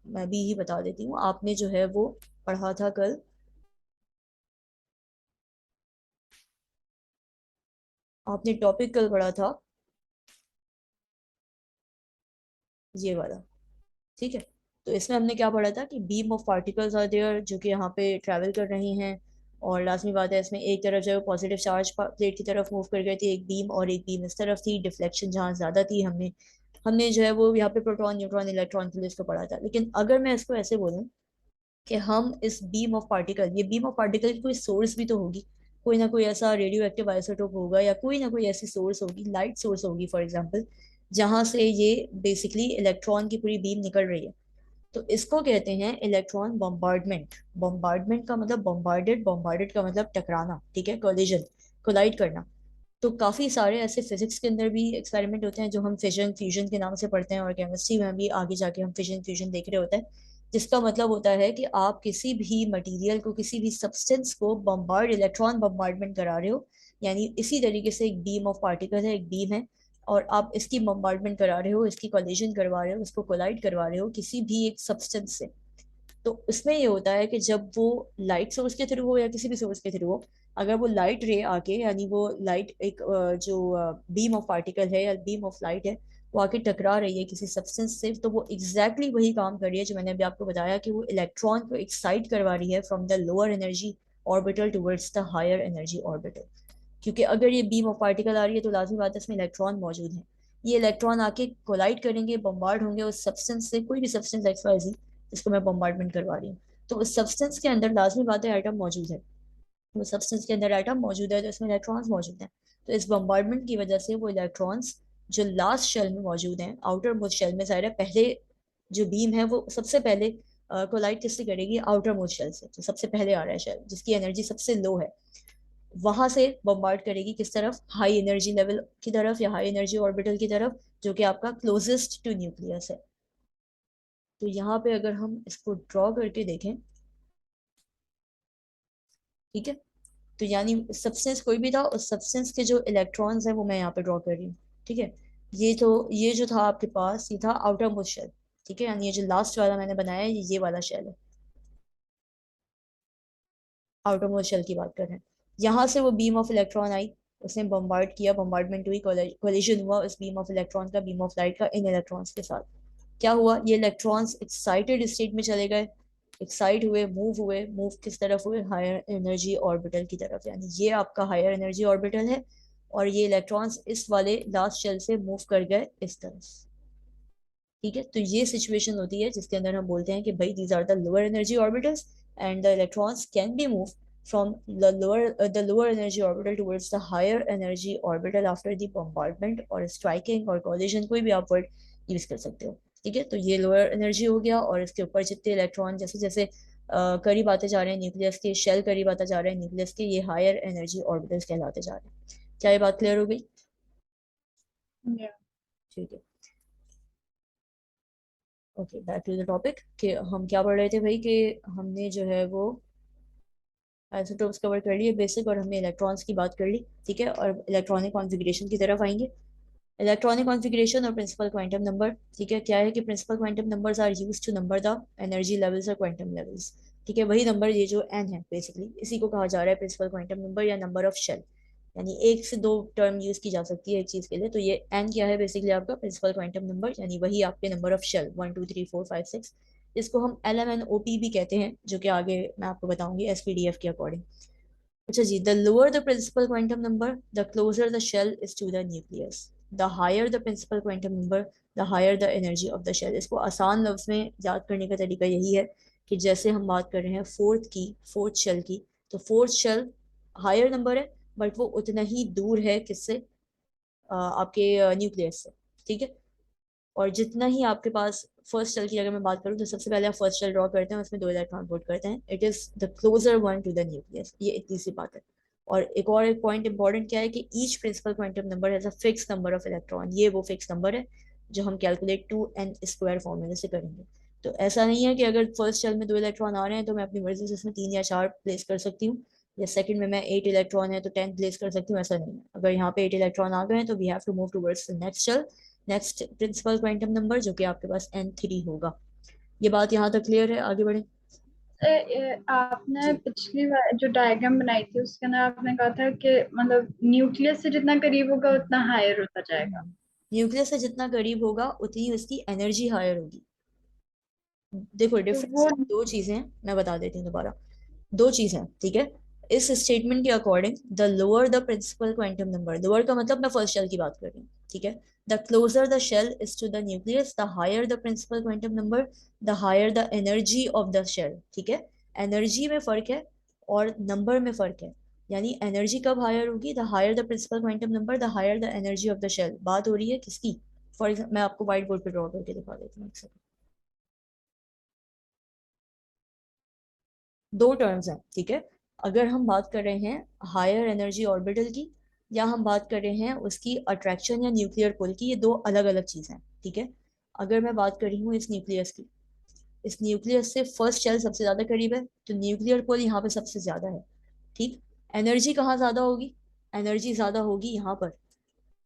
मैं भी ही बता देती हूँ, आपने जो है वो पढ़ा था कल, आपने टॉपिक कल पढ़ा था ये वाला, ठीक है। तो इसमें हमने क्या पढ़ा था कि beam of particles are there जो कि यहाँ पे ट्रैवल कर रही हैं। और लाजमी बात है, इसमें एक तरफ जो है पॉजिटिव चार्ज प्लेट की तरफ मूव कर गई थी एक बीम, और एक बीम इस तरफ थी। डिफ्लेक्शन जहाँ ज्यादा थी, हमने हमने जो है वो यहाँ पे प्रोटॉन न्यूट्रॉन इलेक्ट्रॉन के लिए इसको पढ़ा था। लेकिन अगर मैं इसको ऐसे बोलूँ कि हम इस बीम ऑफ पार्टिकल, ये बीम ऑफ पार्टिकल की कोई सोर्स भी तो होगी, कोई ना कोई ऐसा रेडियो एक्टिव आइसोटोप होगा, या कोई ना कोई ऐसी सोर्स होगी, लाइट सोर्स होगी फॉर एग्जाम्पल, जहां से ये बेसिकली इलेक्ट्रॉन की पूरी बीम निकल रही है। तो इसको कहते हैं इलेक्ट्रॉन बम्बार्डमेंट। बम्बार्डमेंट का मतलब बम्बार्डेड, बम्बार्डेड का मतलब टकराना, ठीक है, कोलिजन, कोलाइड करना। तो काफी सारे ऐसे फिजिक्स के अंदर भी एक्सपेरिमेंट होते हैं जो हम फिजन फ्यूजन के नाम से पढ़ते हैं, और केमिस्ट्री में भी आगे जाके हम फिजन फ्यूजन देख रहे होते हैं, जिसका मतलब होता है कि आप किसी भी मटेरियल को, किसी भी सब्सटेंस को बम्बार्ड, इलेक्ट्रॉन बम्बार्डमेंट करा रहे हो। यानी इसी तरीके से एक बीम ऑफ पार्टिकल है, एक बीम है, और आप इसकी बम्बार्डमेंट करा रहे हो, इसकी कोलिजन करवा रहे हो, इसको कोलाइड करवा रहे हो किसी भी एक सब्सटेंस से। तो इसमें ये होता है कि जब वो लाइट सोर्स के थ्रू हो या किसी भी सोर्स के थ्रू हो, अगर वो लाइट रे आके, यानी वो लाइट एक जो बीम ऑफ पार्टिकल है या बीम ऑफ लाइट है, वो आके टकरा रही है किसी सब्सटेंस से, तो वो एग्जैक्टली वही काम कर रही है जो मैंने अभी आपको बताया, कि वो इलेक्ट्रॉन को एक्साइट करवा रही है from the lower energy orbital towards the higher energy orbital. क्योंकि अगर ये बीम ऑफ पार्टिकल आ रही है तो लाजमी बात है इसमें इलेक्ट्रॉन मौजूद है। ये इलेक्ट्रॉन आके कोलाइड करेंगे, बम्बार्ड होंगे उस सब्सटेंस से, कोई भी सब्सटेंस एक्स वाई जी जिसको मैं बम्बार्डमेंट करवा रही हूँ। तो उस सब्सटेंस के अंदर लाजमी बात है एटम मौजूद है। वो सब्सटेंस के अंदर एटम मौजूद है तो इसमें इलेक्ट्रॉन्स मौजूद हैं। तो इस बम्बार्डमेंट की वजह से वो इलेक्ट्रॉन्स जो लास्ट शेल में मौजूद हैं, आउटर मोस्ट शेल में, जाहिर है पहले जो बीम है वो सबसे पहले कोलाइड किससे करेगी? आउटर मोस्ट शेल से, जो सबसे पहले आ रहा है शेल, जिसकी एनर्जी सबसे लो है, वहां से बम्बार्ड करेगी किस तरफ? हाई एनर्जी लेवल की तरफ या हाई एनर्जी ऑर्बिटल की तरफ, जो कि आपका क्लोजेस्ट टू न्यूक्लियस है। तो यहाँ पे अगर हम इसको ड्रॉ करके देखें, ठीक है, तो यानी सब्सटेंस कोई भी था, उस सब्सटेंस के जो इलेक्ट्रॉन्स हैं वो मैं यहाँ पे ड्रॉ कर रही हूँ, ठीक है। ये तो ये जो था आपके पास, ये था आउटर मोस्ट शेल, ठीक है। यानी ये जो लास्ट वाला मैंने बनाया है ये वाला शेल है, आउटर मोस्ट शेल की बात कर रहे हैं। यहाँ से वो बीम ऑफ इलेक्ट्रॉन आई, उसने बम्बार्ड किया, बम्बार्डमेंट हुई, कोलिजन हुआ उस बीम ऑफ इलेक्ट्रॉन का, बीम ऑफ लाइट का इन इलेक्ट्रॉन्स के साथ। क्या हुआ, ये इलेक्ट्रॉन्स एक्साइटेड स्टेट में चले गए, एक्साइट हुए, मूव किस तरफ हुए, हायर एनर्जी ऑर्बिटल की तरफ, यानी ये आपका हायर एनर्जी ऑर्बिटल है, और ये इलेक्ट्रॉन्स इस वाले लास्ट शेल से मूव कर गए इस तरफ। ठीक है, तो ये सिचुएशन होती है जिसके अंदर हम बोलते हैं कि भाई these are the lower energy orbitals and the electrons can be move from the lower energy orbital towards the higher energy orbital after the bombardment or striking or collision, कोई भी आप वर्ड यूज कर सकते हो। ठीक है, तो ये लोअर एनर्जी हो गया, और इसके ऊपर जितने इलेक्ट्रॉन जैसे जैसे करीब आते जा रहे हैं न्यूक्लियस के, शेल करीब आता जा रहा है न्यूक्लियस के, ये हायर एनर्जी ऑर्बिटल्स कहलाते जा रहे हैं। क्या ये बात क्लियर हो गई? Yeah. ठीक है, okay, back to the topic कि हम क्या पढ़ रहे थे भाई, कि हमने जो है वो आइसोटोप्स कवर कर लिए बेसिक, और हमने इलेक्ट्रॉन्स की बात कर ली। ठीक है, और इलेक्ट्रॉनिक कॉन्फ़िगरेशन की तरफ आएंगे। इलेक्ट्रॉनिक कॉन्फ़िगरेशन और प्रिंसिपल क्वांटम नंबर। ठीक है, क्या है कि principal quantum numbers are used to number the energy levels और क्वांटम लेवल्स। ठीक है, वही नंबर ये जो एन है बेसिकली, इसी को कहा जा रहा है प्रिंसिपल क्वांटम नंबर या नंबर ऑफ शेल। यानी एक से दो टर्म यूज की जा सकती है एक चीज के लिए, तो ये एन क्या है बेसिकली आपका प्रिंसिपल क्वांटम नंबर, यानी वही आपके नंबर ऑफ शेल 1 2 3 4 5 6। इसको हम L M N O P भी कहते हैं, जो कि आगे मैं आपको बताऊंगी एस पी डी एफ के अकॉर्डिंग। अच्छा जी, the lower the principal quantum number the closer the shell is to the nucleus, the higher the principal quantum number the higher the energy of the shell. इसको आसान लफ्ज में याद करने का तरीका यही है कि जैसे हम बात कर रहे हैं फोर्थ शेल की, तो फोर्थ शेल हायर नंबर है, बट वो उतना ही दूर है किससे, आपके न्यूक्लियस से। ठीक है, और जितना ही आपके पास फर्स्ट शेल की अगर मैं बात करूँ, तो सबसे पहले आप फर्स्ट शेल ड्रॉ करते हैं, उसमें दो इलेक्ट्रॉन पुट करते हैं, it is the closer one to the nucleus, ये इतनी सी बात है। और एक पॉइंट इंपॉर्टेंट क्या है कि each principal quantum number has a fix number of electron, ये वो फिक्स नंबर है जो हम कैलकुलेट 2n² फॉर्मूले से करेंगे। तो ऐसा नहीं है कि अगर फर्स्ट शेल में दो इलेक्ट्रॉन आ रहे हैं तो मैं अपनी मर्जी से उसमें 3 या 4 प्लेस कर सकती हूँ, या सेकंड में मैं 8 इलेक्ट्रॉन है तो 10 प्लेस कर सकती हूँ, ऐसा नहीं है। अगर यहाँ पे 8 इलेक्ट्रॉन आ गए हैं तो we have to move towards the next shell, next principal quantum number, जो कि आपके पास n3 होगा। ये बात यहाँ तक क्लियर है, आगे बढ़े? आपने जी, पिछली बार जो डायग्राम बनाई थी उसके अंदर आपने कहा था कि मतलब न्यूक्लियस से जितना करीब होगा उतना हायर होता जाएगा। न्यूक्लियस से जितना करीब होगा उतनी उसकी एनर्जी हायर होगी। देखो तो डिफरेंस वो दो चीजें हैं, मैं बता देती हूँ दोबारा। दो चीज है, ठीक है। इस स्टेटमेंट के according the lower the principal quantum number, lower का मतलब मैं फर्स्ट शेल की बात कर रही हूँ, ठीक है। The closer the shell is to the nucleus, the higher the principal quantum number, the higher the energy of the shell. ठीक है, एनर्जी में फर्क है और नंबर में फर्क है। यानी एनर्जी कब हायर होगी, the higher the principal quantum number, the higher the energy of the shell. बात हो रही है किसकी? फॉर एग्जाम्पल मैं आपको व्हाइट बोर्ड पे ड्रॉ करके दिखा देती हूँ, एक second। दो टर्म्स हैं, ठीक है। अगर हम बात कर रहे हैं हायर एनर्जी ऑर्बिटल की, या हम बात कर रहे हैं उसकी अट्रैक्शन या न्यूक्लियर पुल की, ये दो अलग अलग चीजें हैं, ठीक है। अगर मैं बात कर रही हूँ इस न्यूक्लियस की, इस न्यूक्लियस से फर्स्ट शेल सबसे ज्यादा करीब है, तो न्यूक्लियर पुल यहाँ पे सबसे ज्यादा है। ठीक, एनर्जी कहाँ ज्यादा होगी? एनर्जी ज्यादा होगी यहाँ पर,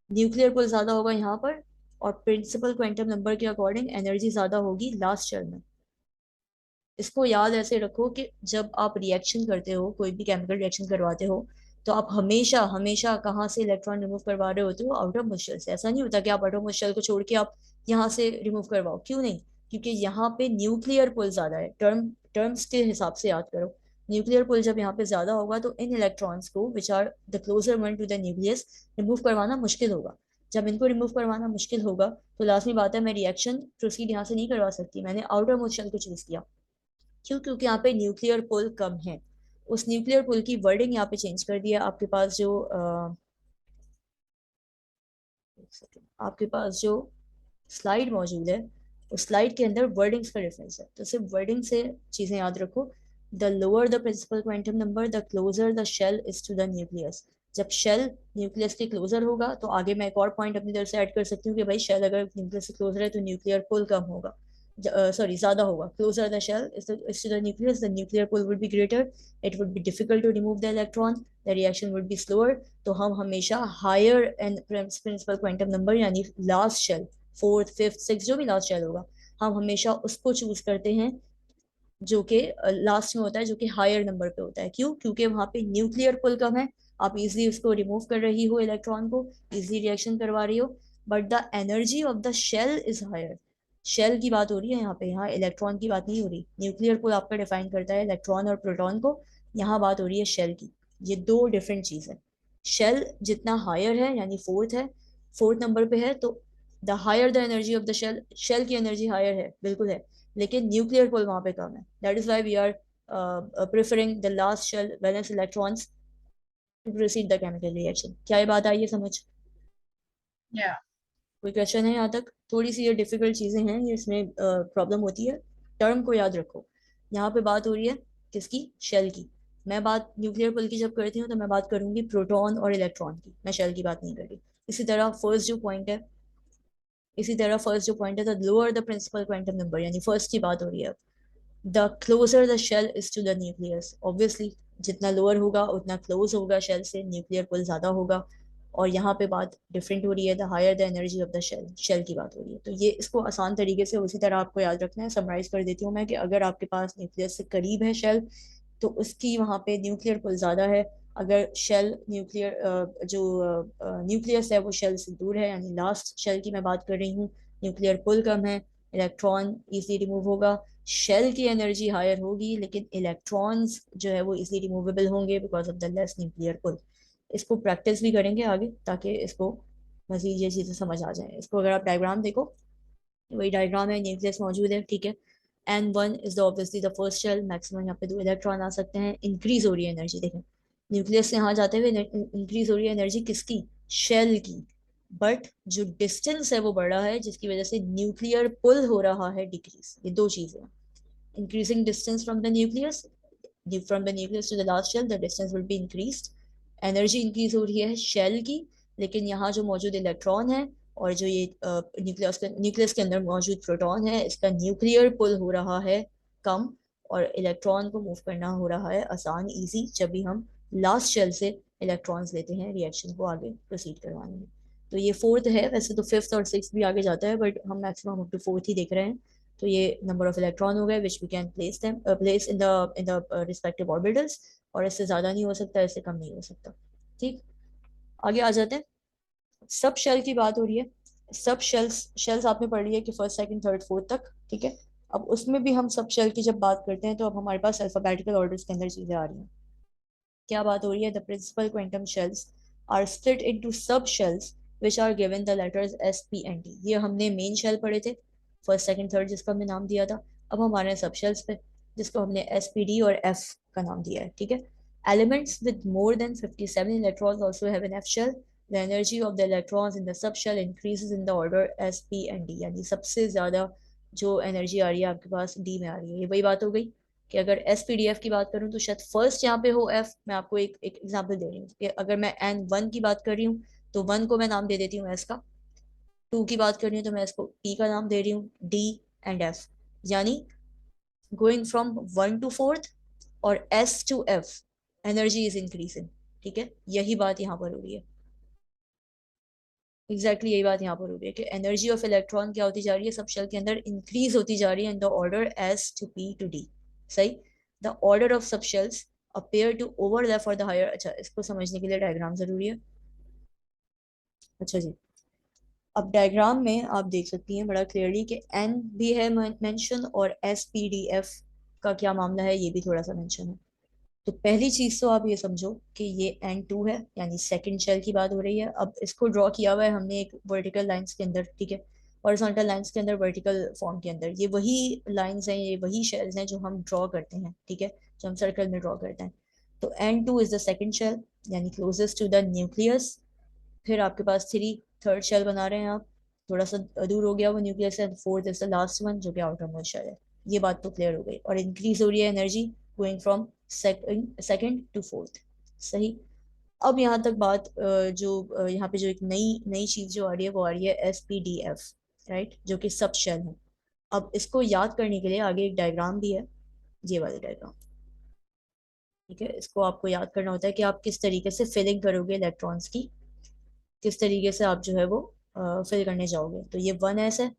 न्यूक्लियर पुल ज्यादा होगा यहाँ पर, और प्रिंसिपल क्वांटम नंबर के अकॉर्डिंग एनर्जी ज्यादा होगी लास्ट शेल में। इसको याद ऐसे रखो कि जब आप रिएक्शन करते हो, कोई भी केमिकल रिएक्शन करवाते हो, तो आप हमेशा हमेशा कहाँ से इलेक्ट्रॉन रिमूव करवा रहे होते हो? आउटर मोस्ट से। ऐसा नहीं होता कि आप आउटर मोस्ट को छोड़ के आप यहाँ से रिमूव करवाओ, क्यों नहीं? क्योंकि यहाँ पे न्यूक्लियर पुल ज्यादा है, टर्म्स के हिसाब से याद करो। न्यूक्लियर पुल जब यहाँ पे ज्यादा होगा तो इन इलेक्ट्रॉन्स को which are the closer one to the nucleus remove करवाना मुश्किल होगा। जब इनको रिमूव करवाना मुश्किल होगा, तो लाजमी बात है मैं रिएक्शन प्रोसीड यहाँ से नहीं करवा सकती, मैंने आउटर मोस्ट को चूज किया। क्यों? क्योंकि यहाँ पे न्यूक्लियर पुल कम है। उस न्यूक्लियर पुल की वर्डिंग यहाँ पे चेंज कर दिया। आपके पास जो एक सेकंड, आपके पास जो स्लाइड मौजूद है, उस स्लाइड के अंदर वर्डिंग्स का डिफरेंस है, तो सिर्फ वर्डिंग से चीजें याद रखो। The lower the principal quantum number the closer the shell is to the nucleus. जब शेल न्यूक्लियस के क्लोजर होगा, तो आगे मैं एक और पॉइंट अपनी तरफ से ऐड कर सकती हूँ कि भाई शेल अगर न्यूक्लियस से क्लोजर है तो न्यूक्लियर पुल कम होगा, सॉरी ज्यादा होगा। Closer the shell is to the nucleus, the nuclear pull would be greater, it would be difficult to remove the electron, the reaction would be slower। तो हम हमेशा higher and principal quantum number यानी last shell, fourth fifth six जो भी last shell होगा, हम हमेशा उसको चूज करते हैं जो कि लास्ट में होता है, जो कि हायर नंबर पे होता है। क्यों? क्योंकि वहां पे न्यूक्लियर पुल कम है, आप इजिली उसको रिमूव कर रही हो, इलेक्ट्रॉन को इजिली रिएक्शन करवा रही हो, but the energy of the shell is higher. Shell की बात हो रही है यहाँ पे, यहाँ इलेक्ट्रॉन की बात नहीं हो रही। न्यूक्लियर पुल आपका डिफाइन करता है इलेक्ट्रॉन और प्रोटॉन को, यहाँ बात हो रही है शेल की। ये दो डिफरेंट चीज है। शेल जितना हायर है, यानी फोर्थ है, फोर्थ नंबर पे है, तो the higher the energy of the shell, shell की एनर्जी हायर है, बिल्कुल है, लेकिन न्यूक्लियर पोल वहां पे कम है। That is why we are preferring the last shell valence electrons to proceed the chemical reaction. क्या ये बात आई है समझ? Yeah. कोई क्वेश्चन है यहाँ तक? थोड़ी सी ये डिफिकल्ट चीजें हैं, ये इसमें प्रॉब्लम होती है। टर्म को याद रखो। यहाँ पे बात हो रही है किसकी? शेल की। मैं बात न्यूक्लियर पोल की जब करती हूँ तो मैं बात करूंगी प्रोटॉन और इलेक्ट्रॉन की, मैं शेल की बात नहीं कर रही। इसी तरह फर्स्ट जो पॉइंट है, the lower the principal quantum number, यानी फर्स्ट की बात हो रही है। The closer the shell is to the nucleus, obviously जितना लोअर होगा उतना क्लोज होगा शेल से, न्यूक्लियर पुल ज्यादा होगा। और यहाँ पे बात डिफरेंट हो रही है, the higher the energy of the shell, shell की बात हो रही है। तो ये इसको आसान तरीके से उसी तरह आपको याद रखना है। समराइज कर देती हूँ मैं कि अगर आपके पास न्यूक्लियस से करीब है शेल, तो उसकी वहाँ पे न्यूक्लियर पुल ज्यादा है। अगर शेल न्यूक्लियर जो न्यूक्लियस है वो शेल से दूर है, यानी लास्ट शेल की मैं बात कर रही हूँ, न्यूक्लियर पुल कम है, इलेक्ट्रॉन इजीली रिमूव होगा, शेल की एनर्जी हायर होगी, लेकिन इलेक्ट्रॉन्स जो है वो इजीली रिमूवेबल होंगे because of the less nuclear pull. इसको प्रैक्टिस भी करेंगे आगे, ताकि इसको मजीद ये चीज़ें समझ आ जाए। इसको अगर आप डायग्राम देखो, वही डायग्राम है, न्यूक्लियस मौजूद है, ठीक है। N one is the obviously the first shell, maximum यहाँ पे 2 इलेक्ट्रॉन आ सकते हैं। इंक्रीज हो रही है एनर्जी, देखें न्यूक्लियस से यहाँ जाते हुए इंक्रीज हो रही है एनर्जी किसकी? शेल की। बट जो डिस्टेंस है वो बढ़ रहा है, जिसकी वजह से न्यूक्लियर पुल हो रहा है डिक्रीज। ये दो चीजें, increasing distance from the nucleus, from the nucleus to the last shell the distance will be increased। Energy increase हो रही है शेल की, लेकिन यहाँ जो मौजूद इलेक्ट्रॉन है और जो ये न्यूक्लियस के अंदर मौजूद प्रोटॉन है, इसका न्यूक्लियर पुल हो रहा है कम, और इलेक्ट्रॉन को मूव करना हो रहा है आसान, इजी, जब भी हम लास्ट शेल से इलेक्ट्रॉन्स लेते हैं रिएक्शन को आगे प्रोसीड करवाने में। तो ये फोर्थ है, वैसे तो फिफ्थ और सिक्स भी आगे जाता है, बट हम मैक्सिमम अप टू फोर्थ ही देख रहे हैं। तो ये नंबर ऑफ इलेक्ट्रॉन हो गए which we can place in the respective orbitals, और इससे ज्यादा नहीं हो सकता, इससे कम नहीं हो सकता। ठीक, आगे आ जाते हैं। सब शेल की बात हो रही है। सब शेल्स शेल्स आपने पढ़ लिया कि फर्स्ट सेकंड थर्ड फोर्थ तक, ठीक है। अब उसमें भी हम सब शेल की जब बात करते हैं तो अब हमारे पास अल्फाबेटिकल ऑर्डर्स के अंदर चीजें आ रही हैं। क्या बात हो रही है? The principal quantum shells are split into subshells which are given the letters S P and T. ये हमने मेन शेल पढ़े थे, फर्स्ट सेकंड थर्ड, जिसको हमने नाम दिया था। अब हमारे सब शेल्स पे, जिसको हमने एस पी डी और एफ का नाम दिया है, ठीक है। Elements with more than 57 electrons also have an F shell. The energy of the electrons in the subshell increases in the order S P and D, यानी सबसे ज्यादा जो एनर्जी आ रही है आपके पास डी में आ रही है। ये वही बात हो गई कि अगर एस पी डी एफ की बात करूं तो शायद फर्स्ट यहाँ पे हो एफ। मैं आपको एक एग्जांपल दे रही हूँ कि अगर मैं एन वन की बात कर रही हूँ तो वन को मैं नाम दे देती हूँ एस का, टू की बात कर रही हूँ तो मैं इसको पी का नाम दे रही हूँ, डी एंड एफ। यानी going from one to fourth और S to F, energy is increasing, ठीक है। यही बात यहाँ पर हो रही है, एग्जैक्टली यही बात यहाँ पर हो रही है कि एनर्जी ऑफ इलेक्ट्रॉन क्या होती जा रही है सब शेल के अंदर? इंक्रीज होती जा रही है in the order S to P to D. सही, the order of subshells appear to overlap for the higher। अच्छा, इसको समझने के लिए डायग्राम जरूरी है। अच्छा जी, अब डायग्राम में आप देख सकती हैं बड़ा क्लियरली कि एन भी है मेंशन, और एस पी डी एफ का क्या मामला है ये भी थोड़ा सा मेंशन है। तो पहली चीज तो आप ये समझो कि ये एन टू है, यानी सेकंड शेल की बात हो रही है। अब इसको ड्रॉ किया हुआ है हमने एक वर्टिकल लाइंस के अंदर, ठीक है, हॉरिजॉन्टल लाइंस के अंदर, वर्टिकल फॉर्म के अंदर। ये वही लाइंस हैं, ये वही शेल्स हैं जो हम ड्रॉ करते हैं, ठीक है, जो हम सर्कल में ड्रॉ करते हैं। तो N two is the second shell, यानी क्लोजेस्ट टू द न्यूक्लियस। फिर आपके पास थ्री, थर्ड शेल बना रहे हैं आप, थोड़ा सा दूर हो गया वो न्यूक्लियस से। Fourth is the last one जो कि आउटर मोस्ट शेल है। ये बात तो क्लियर हो गई, और इंक्रीज हो रही है energy going from second to fourth. सही, अब यहाँ तक बात जो यहाँ पे जो एक नई नई चीज जो आ रही है वो आ रही है S P D F, right, जो कि सब शेल है। अब इसको याद करने के लिए आगे एक डायग्राम भी है, ये वाला डायग्राम, ठीक है। इसको आपको याद करना होता है कि आप किस तरीके से फिलिंग करोगे इलेक्ट्रॉन्स की, किस तरीके से आप जो है वो फिल करने जाओगे। तो ये वन एस है,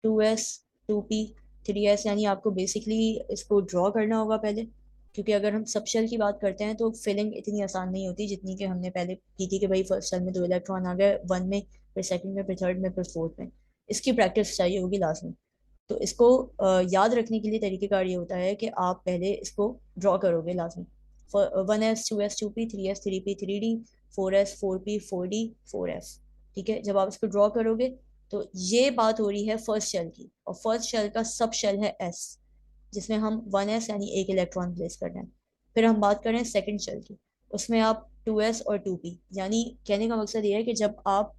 two S, to P, 3s, यानी आपको बेसिकली इसको ड्रॉ करना होगा पहले, क्योंकि अगर हम सब शेल की बात करते हैं तो फिलिंग इतनी आसान नहीं होती जितनी कि हमने पहले की थी कि भाई फर्स्ट शेल में 2 इलेक्ट्रॉन आ गए, वन में, फिर सेकंड में, फिर थर्ड में, फिर फोर्थ में। इसकी प्रैक्टिस चाहिए होगी लास्ट में। तो इसको याद रखने के लिए तरीकेकार ये होता है कि आप पहले इसको ड्रॉ करोगे लाजमी। 1s 2s 2p 3s 3p 3d 4s 4p 4d 4f। ठीक है, जब आप इसको ड्रॉ करोगे तो ये बात हो रही है फर्स्ट शेल की, और फर्स्ट शेल का सब शेल है एस, जिसमें हम 1s यानी एक इलेक्ट्रॉन प्लेस करना है। फिर हम बात करें सेकंड शेल की, उसमें आप 2s और 2p, यानी कहने का मकसद ये है कि जब आप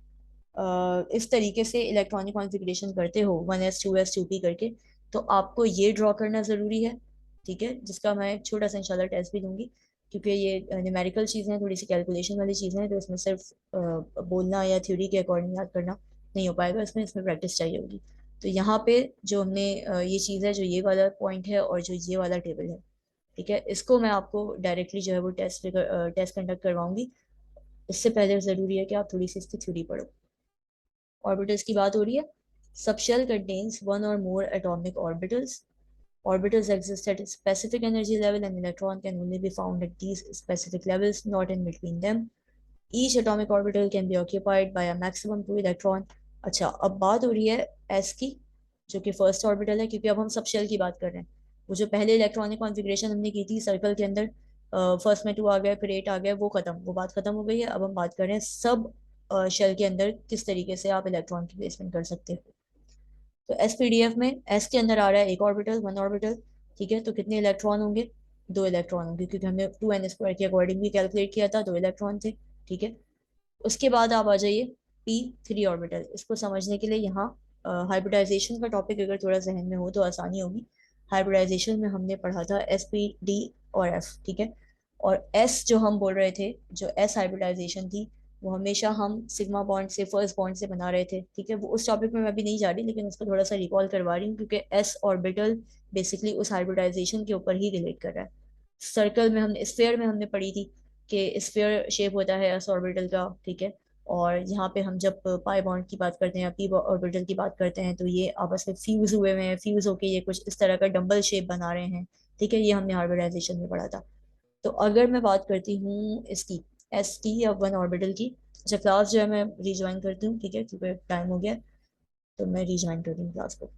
इस तरीके से इलेक्ट्रॉनिक कॉन्फ़िगरेशन करते हो 1s 2s 2p करके, तो आपको ये ड्रॉ करना ज़रूरी है। ठीक है, जिसका मैं एक छोटा सा इंशाल्लाह टेस्ट भी दूंगी, क्योंकि ये न्यूमेरिकल चीज़ें हैं, थोड़ी सी कैलकुलेशन वाली चीज़ें हैं, तो इसमें सिर्फ बोलना या थ्योरी के अकॉर्डिंग याद करना नहीं हो पाएगा, इसमें इसमें प्रैक्टिस चाहिए होगी। तो यहाँ पे जो हमने ये चीज़ है, जो ये वाला पॉइंट है और जो ये वाला टेबल है, ठीक है, इसको मैं आपको डायरेक्टली जो है वो टेस्ट कंडक्ट करवाऊंगी। इससे पहले ज़रूरी है कि आप थोड़ी सी इसकी थ्योरी पढ़ो। ऑर्बिटल्स की बात हो रही है। सबशेल कंटेन्स वन और more atomic orbitals. Orbitals exist at a specific energy level and electron can only be found at these specific levels, not in between them. Each atomic orbital can be occupied by a maximum 2 electron. अच्छा, अब बात हो रही है s की, जो कि first orbital है, क्योंकि अब हम सब शेल की बात कर रहे हैं। वो जो पहले इलेक्ट्रॉनिक कॉन्फ़िगरेशन हमने की थी सर्कल के अंदर, फर्स्ट में 2 आ गया, फिर 8 आ गया, वो खत्म, वो बात खत्म हो गई है। अब हम बात कर रहे हैं सब शेल के अंदर किस तरीके से आप इलेक्ट्रॉन की प्लेसमेंट कर सकते हो। तो एस पी डी एफ में एस के अंदर आ रहा है एक ऑर्बिटल, वन ऑर्बिटल। ठीक है, तो कितने इलेक्ट्रॉन होंगे? 2 इलेक्ट्रॉन होंगे, क्योंकि हमने 2n² के अकॉर्डिंग भी कैलकुलेट किया था, 2 इलेक्ट्रॉन थे। ठीक है, उसके बाद आप आ जाइए p3 ऑर्बिटल। इसको समझने के लिए यहाँ हाइब्रिडाइजेशन का टॉपिक अगर थोड़ा जहन में हो तो आसानी होगी। हाइब्रिडाइजेशन में हमने पढ़ा था एस पी डी और एफ। ठीक है, और एस जो हम बोल रहे थे, जो एस हाइब्रिडाइजेशन थी, वो हमेशा हम सिग्मा बॉन्ड से, फर्स्ट बॉन्ड से बना रहे थे। ठीक है, वो उस टॉपिक में मैं अभी नहीं जा रही, लेकिन उसको थोड़ा सा रिकॉल करवा रही हूँ, क्योंकि एस ऑर्बिटल बेसिकली उस हाइब्रिडाइजेशन के ऊपर ही रिलेट कर रहा है। सर्कल में हमने, स्फेयर में हमने पढ़ी थी कि स्फेयर शेप होता है एस ऑर्बिटल का। ठीक है, और यहाँ पे हम जब पाई बॉन्ड की बात करते हैं या पी ऑर्बिटल की बात करते हैं, तो ये आपस में फ्यूज हुए हुए हैं, फ्यूज होके ये कुछ इस तरह का डंबल शेप बना रहे हैं। ठीक है, ये हमने हाइब्रिडाइजेशन में पढ़ा था। तो अगर मैं बात करती हूँ इसकी, एस की या वन ऑर्बिटल की, अच्छा क्लास जो है मैं रिज्वाइन करती हूँ, ठीक है, क्योंकि टाइम हो गया, तो मैं रिज्वाइन करती हूँ क्लास को।